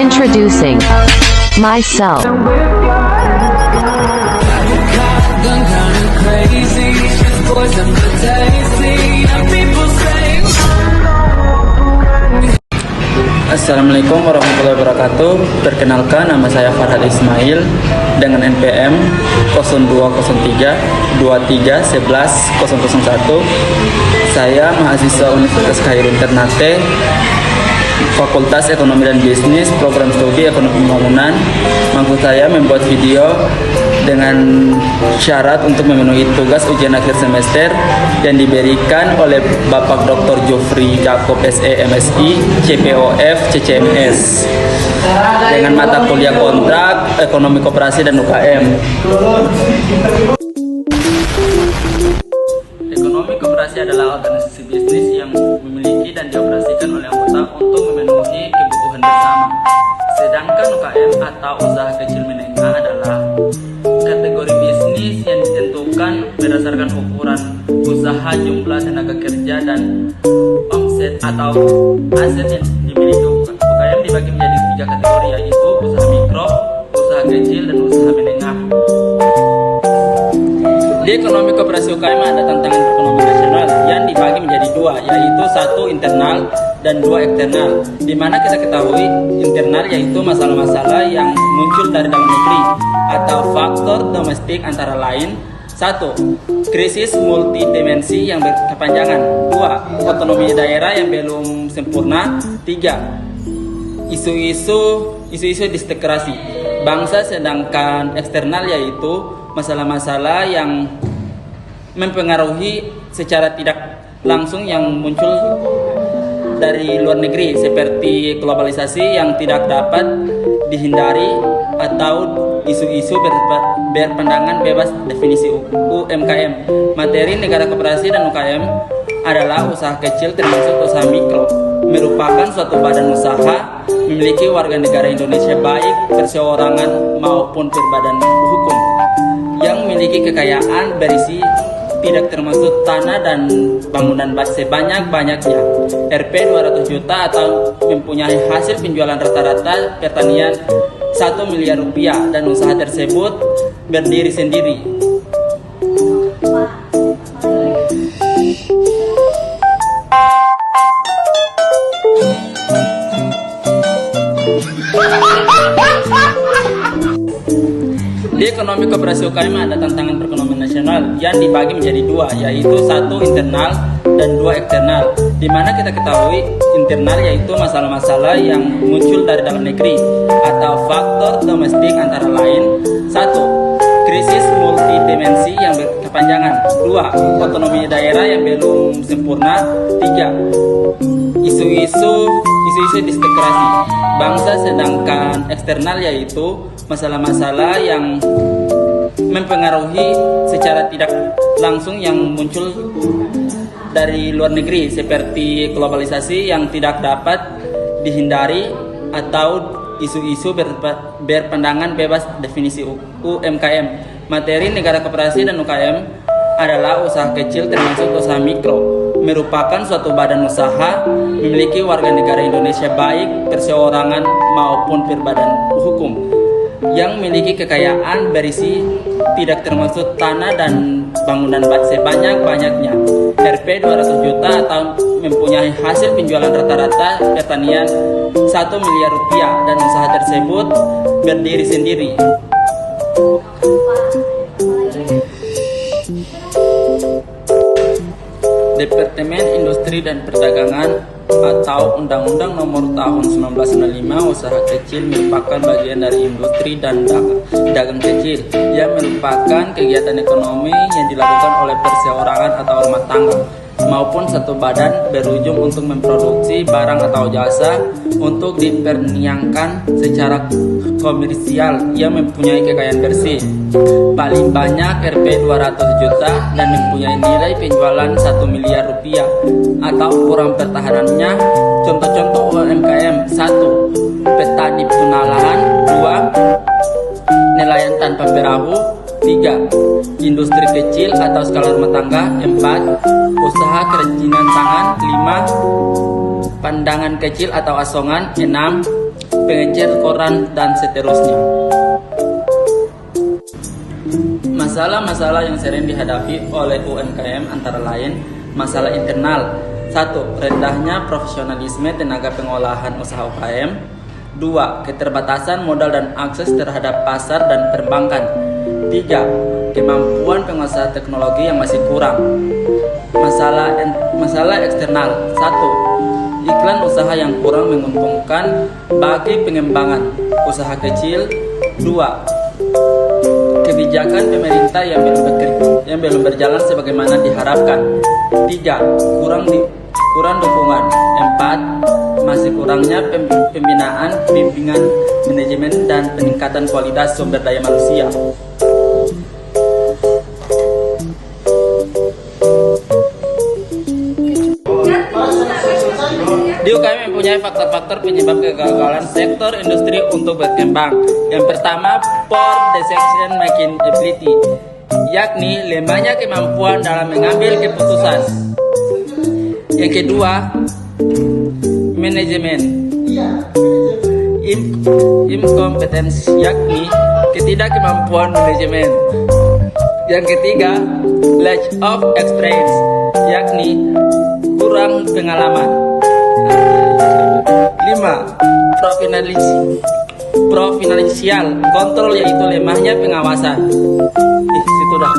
Introducing myself. Assalamualaikum warahmatullahi wabarakatuh. Perkenalkan, nama saya Farhad Ismail dengan NPM 0203 23 11 001. Saya mahasiswa Universitas Khairul Ternate, Fakultas Ekonomi dan Bisnis, Program Studi Ekonomi Pembangunan. Maksud saya membuat video dengan syarat untuk memenuhi tugas ujian akhir semester yang diberikan oleh Bapak Dr. Jofri Jacob SE MSI CPOF CCMS dengan mata kuliah kontrak Ekonomi Koperasi dan UKM. Ekonomi koperasi adalah organisasi bisnis yang memiliki dan dioperasikan oleh anggota untuk memenuhi kebutuhan bersama. Sedangkan UKM atau usaha kecil menengah adalah kategori bisnis yang ditentukan berdasarkan ukuran usaha, jumlah tenaga kerja, dan omset atau aset yang dimiliki. UKM dibagi menjadi 3 kategori, yaitu usaha mikro, usaha kecil, dan usaha menengah. Di ekonomi koperasi UKM ada tantangan perekonomian nasional yang dibagi menjadi 2, yaitu 1 internal dan 2 eksternal. Di mana kita ketahui internal yaitu masalah-masalah yang muncul dari dalam negeri atau faktor domestik, antara lain 1. Krisis multidimensi yang berkepanjangan. 2. Otonomi daerah yang belum sempurna. 3. Isu-isu disintegrasi bangsa. Sedangkan eksternal yaitu masalah-masalah yang mempengaruhi secara tidak langsung yang muncul dari luar negeri, seperti globalisasi yang tidak dapat dihindari atau isu-isu berpandangan bebas definisi UMKM. Materi negara koperasi dan UKM adalah usaha kecil termasuk usaha mikro, merupakan suatu badan usaha memiliki warga negara Indonesia baik perseorangan maupun berbadan hukum yang memiliki kekayaan berisi tidak termasuk tanah dan bangunan sebanyak-banyaknya Rp 200 juta atau mempunyai hasil penjualan rata-rata pertanian 1 miliar rupiah dan usaha tersebut berdiri sendiri. Di ekonomi koperasi UKM ada tantangan perekonomian nasional yang dibagi menjadi 2, yaitu 1 internal dan 2 eksternal. Di mana kita ketahui internal yaitu masalah-masalah yang muncul dari dalam negeri atau faktor domestik, antara lain 1. Krisis multidimensi yang berkepanjangan. 2. Otonomi daerah yang belum sempurna. 3. Isu-isu disintegrasi bangsa. Sedangkan eksternal yaitu masalah-masalah yang mempengaruhi secara tidak langsung yang muncul dari luar negeri, seperti globalisasi yang tidak dapat dihindari atau isu-isu berpandangan bebas definisi UMKM. Materi negara koperasi dan UKM adalah usaha kecil termasuk usaha mikro, merupakan suatu badan usaha memiliki warga negara Indonesia baik perseorangan maupun berbadan hukum yang memiliki kekayaan berisi tidak termasuk tanah dan bangunan sebanyak-banyaknya Rp 200 juta atau mempunyai hasil penjualan rata-rata pertanian 1 miliar rupiah dan usaha tersebut berdiri sendiri. Departemen Industri dan Perdagangan atau Undang-Undang Nomor Tahun 1995 usaha kecil merupakan bagian dari industri dan dagang kecil yang merupakan kegiatan ekonomi yang dilakukan oleh perseorangan atau rumah tangga maupun satu badan berujung untuk memproduksi barang atau jasa untuk diperniangkan secara komersial yang mempunyai kekayaan bersih paling banyak Rp 200 juta dan mempunyai nilai penjualan 1 miliar rupiah atau ukuran pertahanannya. Contoh-contoh UMKM: 1. Petani penalahan. 2. Nelayan tanpa perahu. 3. Industri kecil atau skala rumah tangga. 4. Usaha kerajinan tangan. 5. Pandangan kecil atau asongan. 6. pengecer koran, dan seterusnya. Masalah-masalah yang sering dihadapi oleh UMKM antara lain masalah internal. 1. Rendahnya profesionalisme tenaga pengolahan usaha UKM. 2. Keterbatasan modal dan akses terhadap pasar dan perbankan. 3. Kemampuan pengusaha teknologi yang masih kurang. Masalah eksternal. 1. Iklan usaha yang kurang menguntungkan bagi pengembangan usaha kecil. 2. Kebijakan pemerintah yang belum berjalan sebagaimana diharapkan. 3. Kurang dukungan. 4. Masih kurangnya pembinaan, bimbingan, manajemen, dan peningkatan kualitas sumber daya manusia. Di UKM mempunyai faktor-faktor penyebab kegagalan sektor industri untuk berkembang. Yang pertama, poor decision making ability, yakni lemahnya kemampuan dalam mengambil keputusan. Yang kedua, manajemen incompetence, yakni ketidakkemampuan manajemen. Yang ketiga, lack of experience, yakni kurang pengalaman. 5. Financial control, yaitu lemahnya pengawasan. Situ dah.